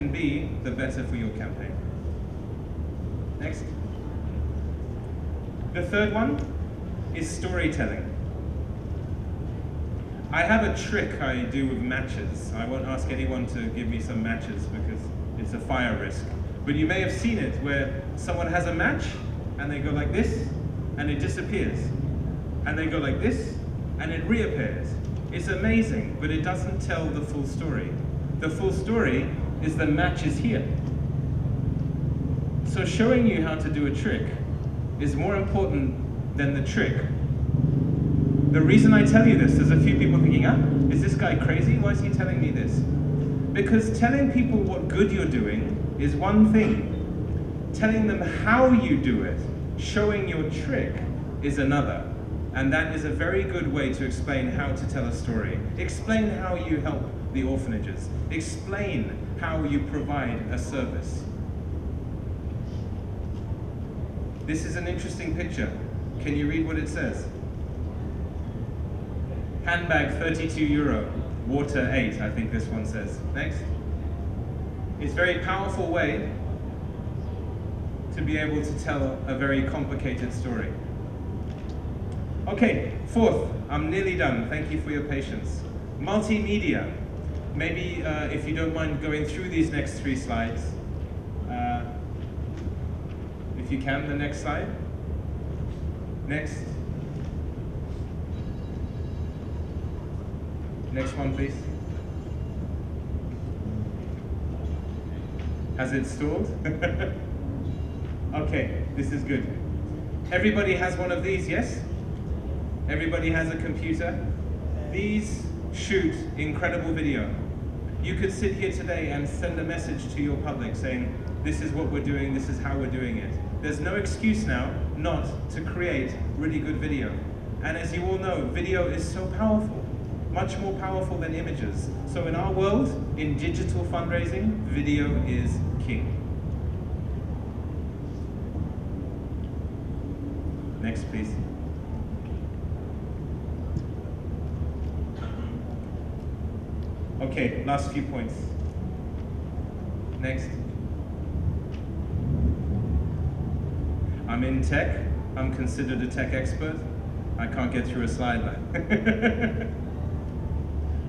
can be, the better for your campaign. Next. The third one is storytelling. I have a trick I do with matches. I won't ask anyone to give me some matches because it's a fire risk. But you may have seen it where someone has a match and they go like this and it disappears. And they go like this and it reappears. It's amazing, but it doesn't tell the full story. The full story is the match is here. So showing you how to do a trick is more important than the trick. The reason I tell you this, there's a few people thinking, is this guy crazy? Why is he telling me this? Because telling people what good you're doing is one thing. Telling them how you do it, showing your trick, is another. And that is a very good way to explain how to tell a story. Explain how you help the orphanages. Explain how you provide a service. This is an interesting picture. Can you read what it says? Handbag, €32. Water, 8, I think this one says. Next. It's a very powerful way to be able to tell a very complicated story. Okay, fourth, I'm nearly done. Thank you for your patience. Multimedia. Maybe if you don't mind going through these next 3 slides. If you can, the next slide. Next. Next one, please. Has it stalled? Okay, this is good. Everybody has one of these, yes? Everybody has a computer. These shoot incredible video. You could sit here today and send a message to your public saying, this is what we're doing, this is how we're doing it. There's no excuse now not to create really good video. And as you all know, video is so powerful, much more powerful than images. So in our world, in digital fundraising, video is king. Next, please. Okay, last few points. Next. I'm in tech. I'm considered a tech expert. I can't get through a slide line.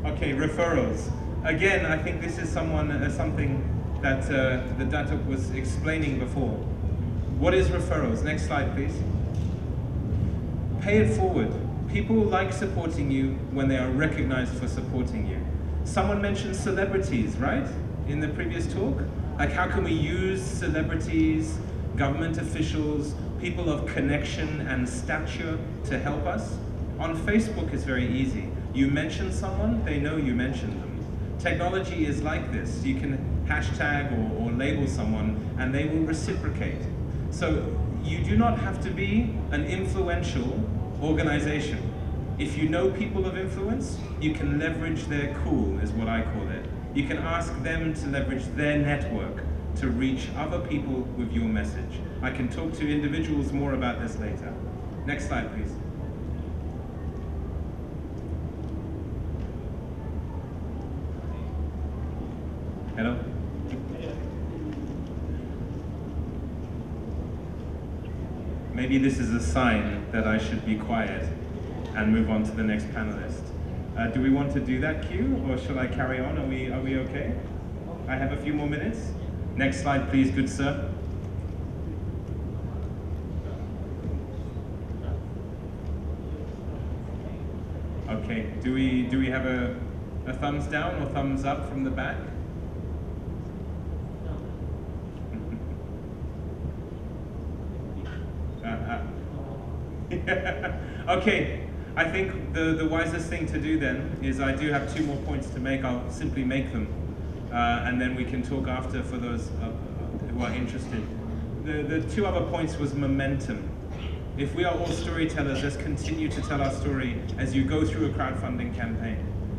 Okay, referrals. Again, I think this is something that the Datuk was explaining before. What is referrals? Next slide, please. Pay it forward. People like supporting you when they are recognized for supporting you. Someone mentioned celebrities, right? In the previous talk? Like, how can we use celebrities, government officials, people of connection and stature to help us? On Facebook, it's very easy. You mention someone, they know you mentioned them. Technology is like this. You can hashtag or label someone and they will reciprocate. So you do not have to be an influential organization. If you know people of influence, you can leverage their cool, is what I call it. You can ask them to leverage their network to reach other people with your message. I can talk to individuals more about this later. Next slide, please. Hello? Maybe this is a sign that I should be quiet and move on to the next panelist. Do we want to do that, Q, or shall I carry on? Are we okay? I have a few more minutes. Next slide, please, good sir. Okay, do we have a thumbs down or thumbs up from the back? Okay, I think the wisest thing to do then is I do have 2 more points to make. I'll simply make them and then we can talk after for those who are interested. The 2 other points was momentum. If we are all storytellers, let's continue to tell our story as you go through a crowdfunding campaign.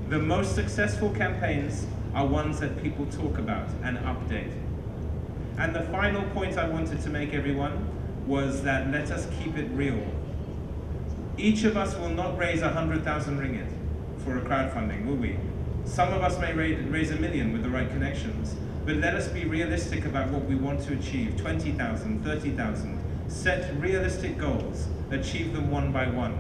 The most successful campaigns are ones that people talk about and update. And the final point I wanted to make, everyone, was that let us keep it real. Each of us will not raise 100,000 ringgit for a crowdfunding, will we? Some of us may raise 1 million with the right connections, But let us be realistic about what we want to achieve. 20,000, 30,000. Set realistic goals. Achieve them one by one.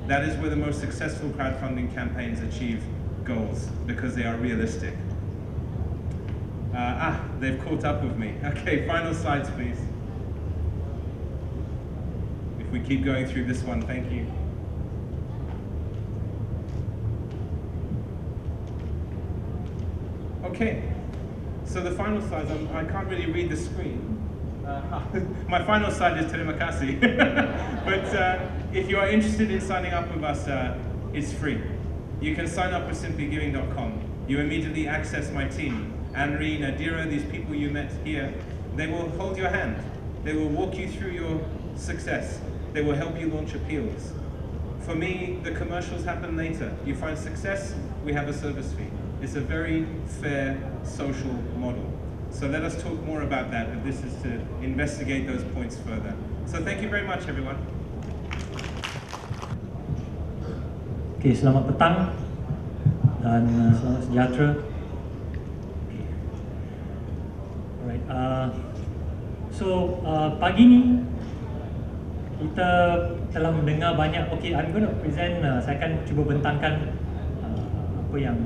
That is where the most successful crowdfunding campaigns achieve goals, because they are realistic. They've caught up with me. Okay, final slides, please. If we keep going through this one, thank you. Okay, so the final slides, I can't really read the screen. My final slide is terima kasih. But if you are interested in signing up with us, it's free. You can sign up with simplygiving.com. You immediately access my team. Anri, Nadira, these people you met here, they will hold your hand. They will walk you through your success. They will help you launch appeals. For me, the commercials happen later. You find success, we have a service fee. It's a very fair social model. So let us talk more about that, and this is to investigate those points further. So thank you very much, everyone. Okay, selamat petang dan selamat sejahtera. Okay. Alright, pagi ni kita telah mendengar banyak. Okay, I'm going to present. Saya akan cuba bentangkan apa yang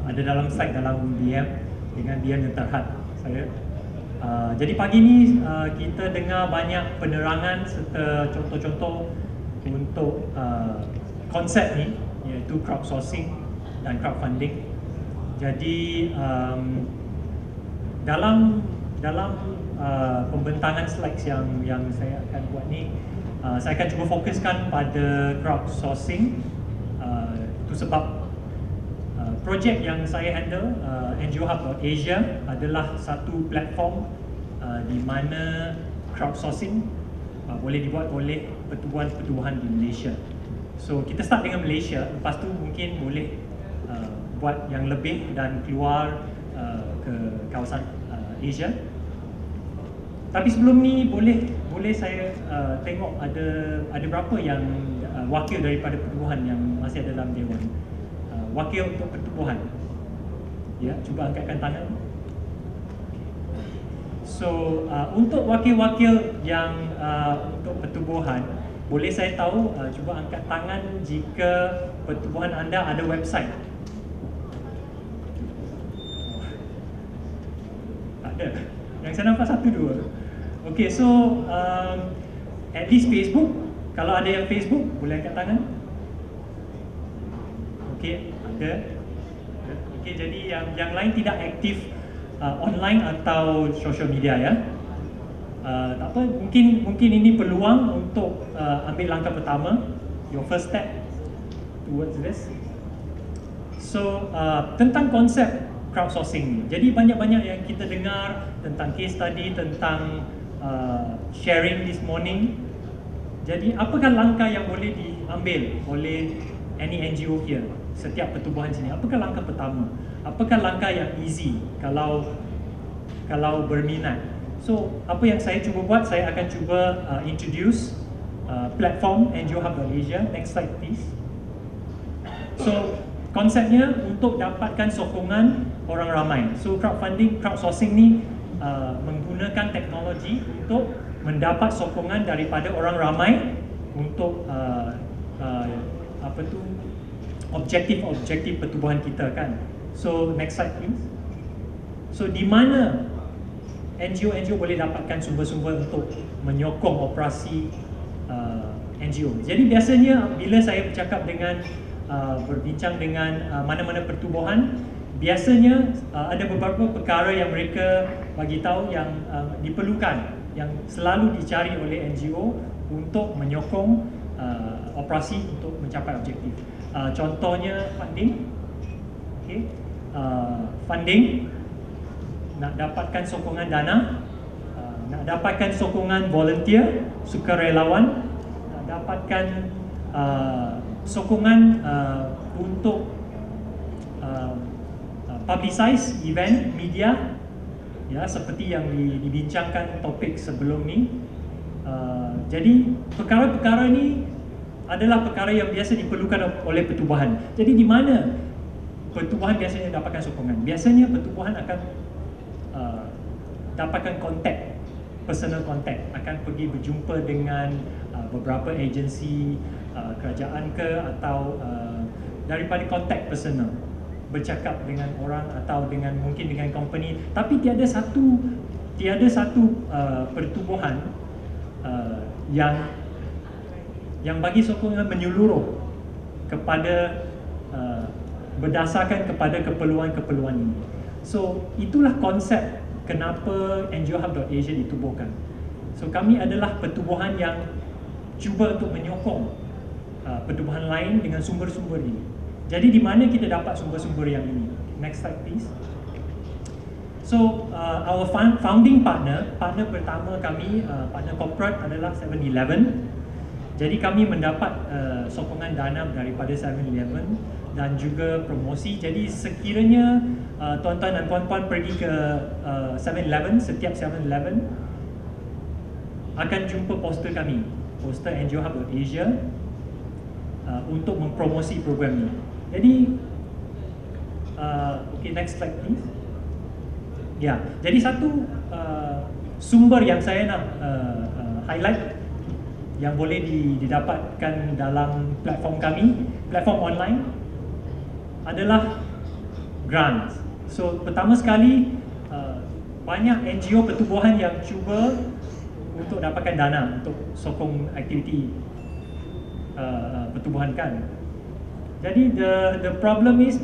ada dalam slide dalam DM dengan Dian yang terhad saya. Jadi pagi ni kita dengar banyak penerangan serta contoh-contoh untuk konsep ni, iaitu crowdsourcing dan crowdfunding. Jadi dalam pembentangan slides yang saya akan buat ni, saya akan cuba fokuskan pada crowdsourcing. Itu sebab projek yang saya handle, NGOhub.asia, adalah satu platform di mana crowdsourcing boleh dibuat oleh pertubuhan-pertubuhan di Malaysia. So kita start dengan Malaysia, lepas tu mungkin boleh buat yang lebih dan keluar ke kawasan Asia. Tapi sebelum ni boleh saya tengok ada berapa yang wakil daripada pertubuhan yang masih ada dalam dewan. Wakil untuk pertubuhan. Ya, cuba angkatkan tangan. So untuk wakil-wakil yang untuk pertubuhan, boleh saya tahu, cuba angkat tangan jika pertubuhan anda ada website. Tak ada. Yang saya nampak satu dua. Okay, so at least Facebook. Kalau ada yang Facebook, boleh angkat tangan. Okay, ada. Okay, jadi yang lain tidak aktif online atau social media, ya. Tak apa, mungkin ini peluang untuk ambil langkah pertama, your first step towards this. So tentang konsep crowdsourcing ni, jadi banyak-banyak yang kita dengar tentang case study, tentang sharing this morning. Jadi apakah langkah yang boleh diambil oleh any NGO here, setiap pertubuhan sini? Apakah langkah pertama? Apakah langkah yang easy kalau berminat? So, apa yang saya cuba buat, saya akan cuba introduce platform NGOhub.asia. Next slide, please. So, konsepnya untuk dapatkan sokongan orang ramai. So, crowdsourcing ni menggunakan teknologi untuk mendapat sokongan daripada orang ramai untuk objektif pertubuhan kita, kan. So, next slide, please. So, di mana NGO boleh dapatkan sumber-sumber untuk menyokong operasi NGO. Jadi biasanya bila saya bercakap dengan berbincang dengan mana-mana pertubuhan, biasanya ada beberapa perkara yang mereka bagi tahu yang diperlukan, yang selalu dicari oleh NGO untuk menyokong operasi untuk mencapai objektif. Contohnya funding. Okay. Funding, nak dapatkan sokongan dana, nak dapatkan sokongan volunteer, sukarelawan, nak dapatkan sokongan untuk publicize event media, ya, seperti yang dibincangkan topik sebelum ni. Jadi perkara-perkara ni adalah perkara yang biasa diperlukan oleh pertubuhan. Jadi di mana pertubuhan biasanya dapatkan sokongan? Biasanya pertubuhan akan dapatkan kontak, personal contact, akan pergi berjumpa dengan beberapa agensi kerajaan ke atau daripada kontak personal, bercakap dengan orang atau dengan mungkin dengan company, tapi tiada satu pertubuhan yang bagi sokongan menyeluruh kepada berdasarkan kepada keperluan-keperluan ini. So itulah konsep kenapa NGOhub.asia ditubuhkan. So kami adalah pertubuhan yang cuba untuk menyokong pertubuhan lain dengan sumber-sumber ini. Jadi di mana kita dapat sumber-sumber yang ini? Next slide please. So our founding partner pertama kami, partner corporate adalah 7-Eleven. Jadi kami mendapat sokongan dana daripada 7-Eleven dan juga promosi. Jadi sekiranya tuan-tuan dan puan-puan pergi ke 7-Eleven, setiap 7-Eleven akan jumpa poster kami, poster NGOhub.asia untuk mempromosi program ini. Jadi okay, next slide please. Ya, jadi satu sumber yang saya nak highlight yang boleh didapatkan dalam platform kami, platform online, adalah grant. So pertama sekali banyak NGO pertubuhan yang cuba untuk dapatkan dana untuk sokong aktiviti pertubuhan kan. Jadi the problem is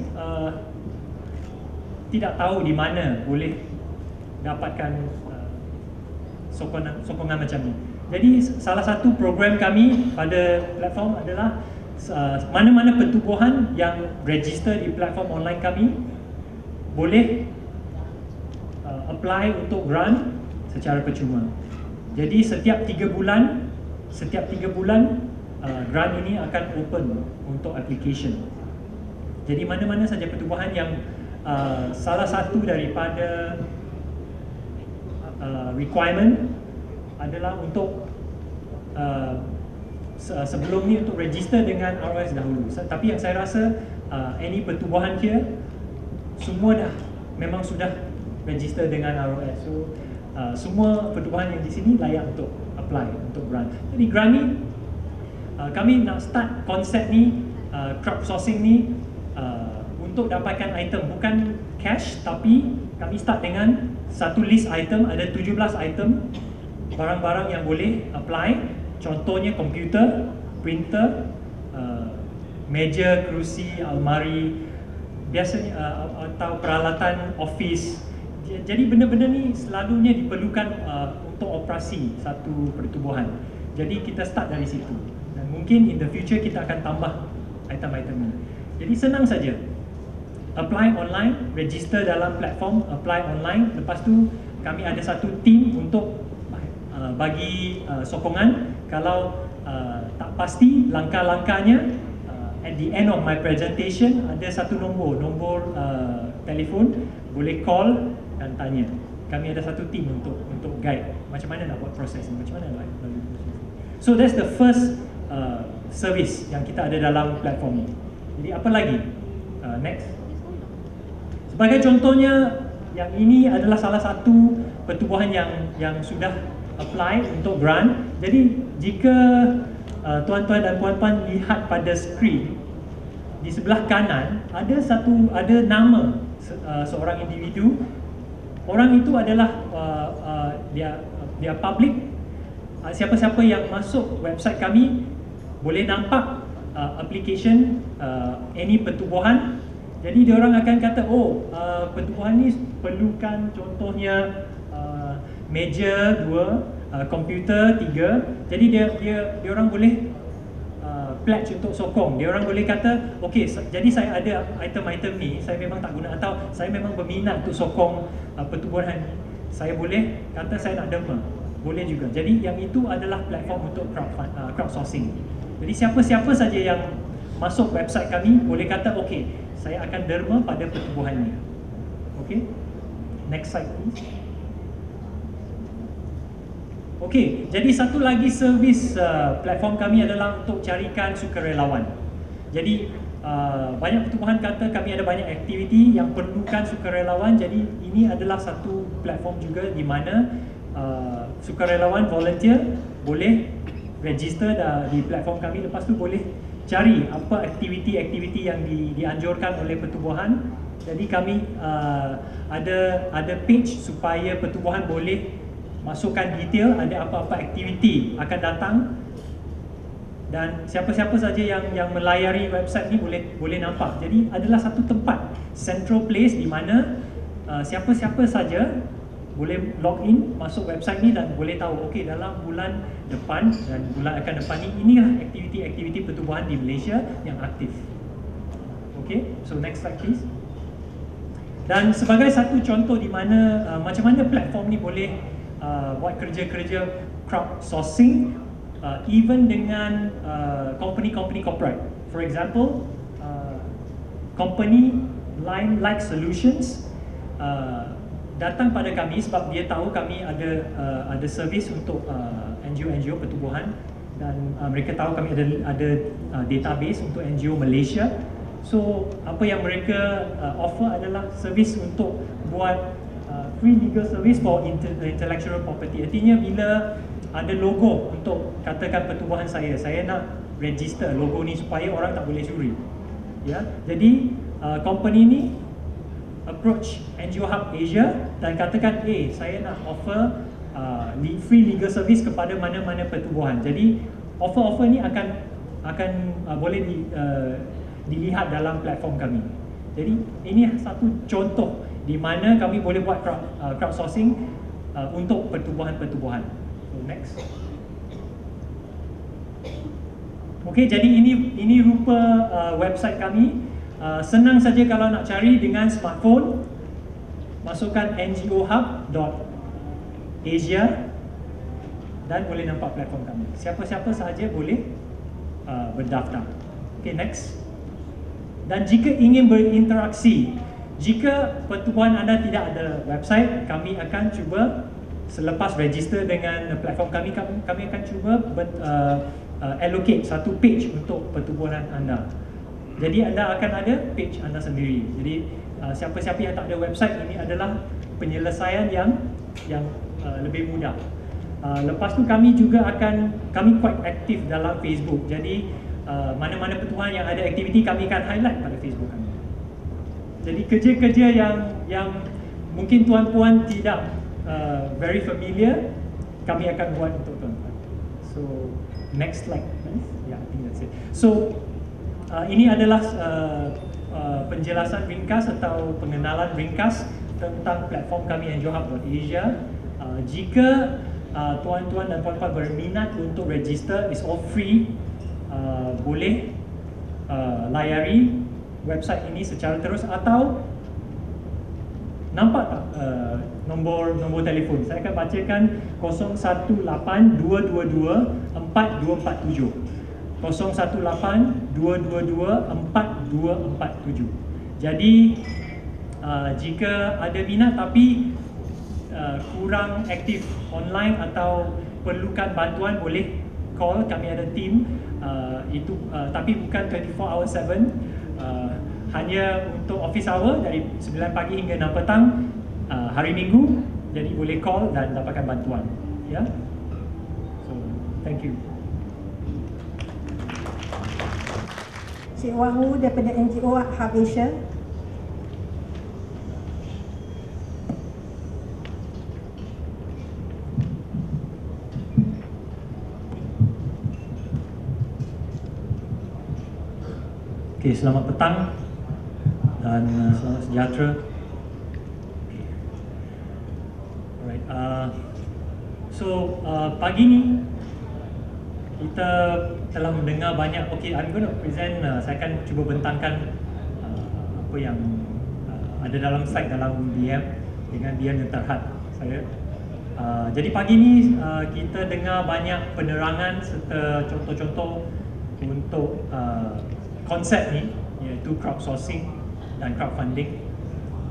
tidak tahu di mana boleh dapatkan sokongan macam ni. Jadi salah satu program kami pada platform adalah mana-mana pertubuhan yang register di platform online kami boleh apply untuk grant secara percuma. Jadi setiap 3 bulan grant ini akan open untuk application. Jadi mana-mana saja pertubuhan yang salah satu daripada requirement adalah untuk sebelum ni untuk register dengan ROS dahulu. Tapi yang saya rasa any pertubuhan here semua dah memang sudah register dengan ROS. So semua pertubuhan yang di sini layak untuk apply untuk grant. Jadi grant ni kami nak start konsep ni, crowdsourcing ni untuk dapatkan item, bukan cash, tapi kami start dengan satu list item, ada 17 item barang-barang yang boleh apply. Contohnya komputer, printer, meja, kerusi, almari, biasanya atau peralatan office. Jadi benda-benda ni selalunya diperlukan untuk operasi satu pertubuhan. Jadi kita start dari situ. Dan mungkin in the future kita akan tambah item-item ni. Jadi senang saja. Apply online, register dalam platform, apply online. Lepas tu kami ada satu team untuk bagi sokongan. Kalau tak pasti langkah-langkahnya, at the end of my presentation ada satu nombor telefon, boleh call dan tanya. Kami ada satu team untuk guide macam mana nak buat proses ni, macam mana nak lalui proses. So that's the first service yang kita ada dalam platform ni. Jadi apa lagi? Next. Sebagai contohnya, yang ini adalah salah satu pertubuhan yang sudah apply untuk grant. Jadi jika tuan-tuan dan puan-puan lihat pada skrin, di sebelah kanan ada nama seorang individu. Orang itu adalah dia public. Siapa-siapa yang masuk website kami boleh nampak application any pertubuhan. Jadi dia orang akan kata, pertubuhan ni perlukan contohnya meja 2, komputer 3. Jadi dia orang boleh pledge untuk sokong. Dia orang boleh kata, okey, jadi saya ada item-item ni, saya memang tak guna, atau saya memang berminat untuk sokong pertubuhan ni. Saya boleh kata saya nak derma. Boleh juga. Jadi yang itu adalah platform untuk crowdsourcing. Jadi siapa-siapa saja yang masuk website kami boleh kata, okey, saya akan derma pada pertubuhan ni. Okey. Next slide please. Okey, jadi satu lagi servis platform kami adalah untuk carikan sukarelawan. Jadi banyak pertubuhan kata kami ada banyak aktiviti yang perlukan sukarelawan, jadi ini adalah satu platform juga di mana sukarelawan volunteer boleh register di platform kami, lepas tu boleh cari apa aktiviti-aktiviti yang dianjurkan oleh pertubuhan. Jadi kami ada page supaya pertubuhan boleh masukkan detail ada apa-apa aktiviti akan datang, dan siapa-siapa saja yang melayari website ni boleh nampak. Jadi adalah satu tempat, central place di mana siapa-siapa saja boleh log in masuk website ni dan boleh tahu okey dalam bulan depan dan bulan akan depan ni inilah aktiviti-aktiviti pertubuhan di Malaysia yang aktif. Okey, so next slide please. Dan sebagai satu contoh di mana macam mana platform ni boleh buat kerja-kerja crowdsourcing even dengan company-company corporate. For example, company Line Like Solutions datang pada kami sebab dia tahu kami ada servis untuk NGO pertubuhan, dan mereka tahu kami ada database untuk NGO Malaysia. So apa yang mereka offer adalah servis untuk buat free legal service for intellectual property. Artinya bila ada logo untuk katakan pertubuhan saya nak register logo ni supaya orang tak boleh curi. Ya, jadi company ni approach NGO Hub Asia dan katakan, saya nak offer free legal service kepada mana-mana pertubuhan. Jadi offer-offer ni akan boleh dilihat dalam platform kami. Jadi ini satu contoh di mana kami boleh buat crowdsourcing untuk pertubuhan-pertubuhan. So next. Okey, jadi ini rupa website kami. Senang saja kalau nak cari dengan smartphone, masukkan ngohub.asia dan boleh nampak platform kami. Siapa-siapa sahaja boleh berdaftar. Okay, next. Dan jika ingin berinteraksi, jika pertubuhan anda tidak ada website, kami akan cuba selepas register dengan platform kami akan cuba allocate satu page untuk pertubuhan anda. Jadi anda akan ada page anda sendiri. Jadi siapa-siapa yang tak ada website, ini adalah penyelesaian yang lebih mudah. Lepas tu kami quite aktif dalam Facebook. Jadi mana-mana pertubuhan yang ada aktiviti kami akan highlight pada Facebook kami. Jadi kerja-kerja yang mungkin tuan-puan tidak very familiar, kami akan buat untuk tuan-puan. So next slide please. Yeah, I think that's it. So ini adalah penjelasan ringkas atau pengenalan ringkas tentang platform kami ngohub.asia. Jika tuan-tuan dan puan-puan berminat untuk register, it's all free. Boleh layari website ini secara terus, atau nampak tak nombor telefon? Saya akan bacakan 0182224247. 0182224247. Jadi jika ada minat tapi kurang aktif online atau perlukan bantuan, boleh call, kami ada team tapi bukan 24/7, hanya untuk office hour dari 9 pagi hingga 6 petang hari Minggu. Jadi boleh call dan dapatkan bantuan, ya. So thank you. Cik Wang Wu daripada NGO Hub Asia. Okay, selamat petang dan selamat sejahtera. Okay. Alright, so pagi ni kita telah mendengar banyak. Okay, I'm going to present, saya akan cuba bentangkan apa yang ada dalam slide dalam DM dengan DM yang terhad saya. Jadi pagi ni kita dengar banyak penerangan serta contoh-contoh untuk konsep ni, iaitu crowdsourcing dan crowdfunding.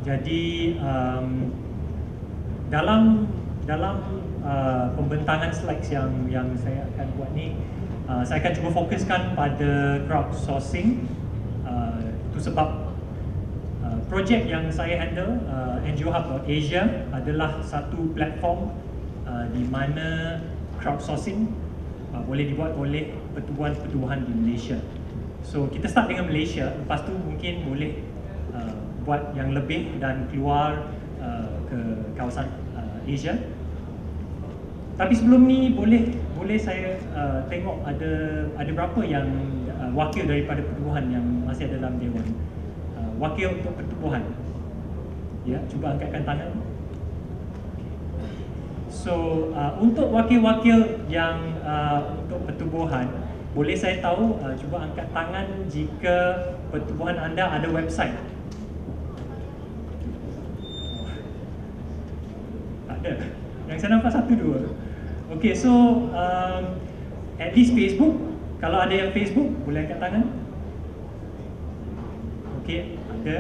Jadi dalam pembentangan slides yang saya akan buat ni, saya akan cuba fokuskan pada crowdsourcing Itu sebab projek yang saya handle, NGOhub.asia adalah satu platform di mana crowdsourcing boleh dibuat oleh pertubuhan-pertubuhan di Malaysia. So kita start dengan Malaysia, lepas tu mungkin boleh buat yang lebih dan keluar ke kawasan Asia. Tapi sebelum ni boleh saya tengok ada berapa yang wakil daripada pertubuhan yang masih ada dalam dewan. Wakil untuk pertubuhan. Ya, cuba angkatkan tangan. So untuk wakil-wakil yang untuk pertubuhan, boleh saya tahu cuba angkat tangan jika pertubuhan anda ada website. Tak ada. Yang saya nampak satu dua. Okay, so at least Facebook. Kalau ada yang Facebook, boleh angkat tangan. Okay, ada.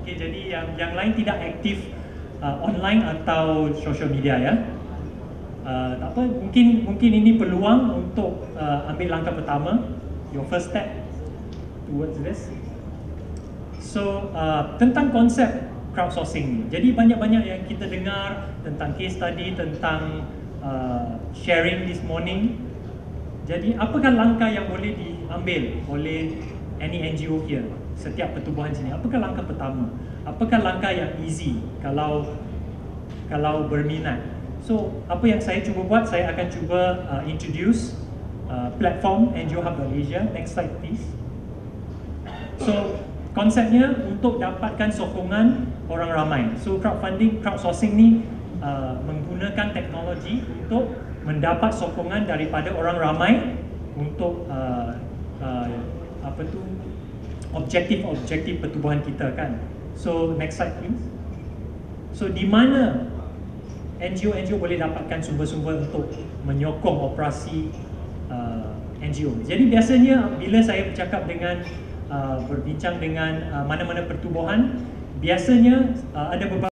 Okay, jadi yang lain tidak aktif online atau social media ya. Tak apa, mungkin ini peluang untuk ambil langkah pertama, your first step towards this. So tentang konsep crowdsourcing ni, jadi banyak-banyak yang kita dengar tentang case study, tentang sharing this morning. Jadi apakah langkah yang boleh diambil oleh any NGO here, setiap pertubuhan sini? Apakah langkah pertama? Apakah langkah yang easy kalau berminat? So apa yang saya cuba buat, saya akan cuba introduce platform NGOhub.asia. Next slide please. So konsepnya untuk dapatkan sokongan orang ramai. So crowdsourcing ni menggunakan teknologi untuk mendapat sokongan daripada orang ramai untuk objektif pertubuhan kita kan. So next slide please. So di mana NGO boleh dapatkan sumber-sumber untuk menyokong operasi NGO. Jadi biasanya bila saya bercakap dengan berbincang dengan mana-mana pertubuhan, biasanya ada beberapa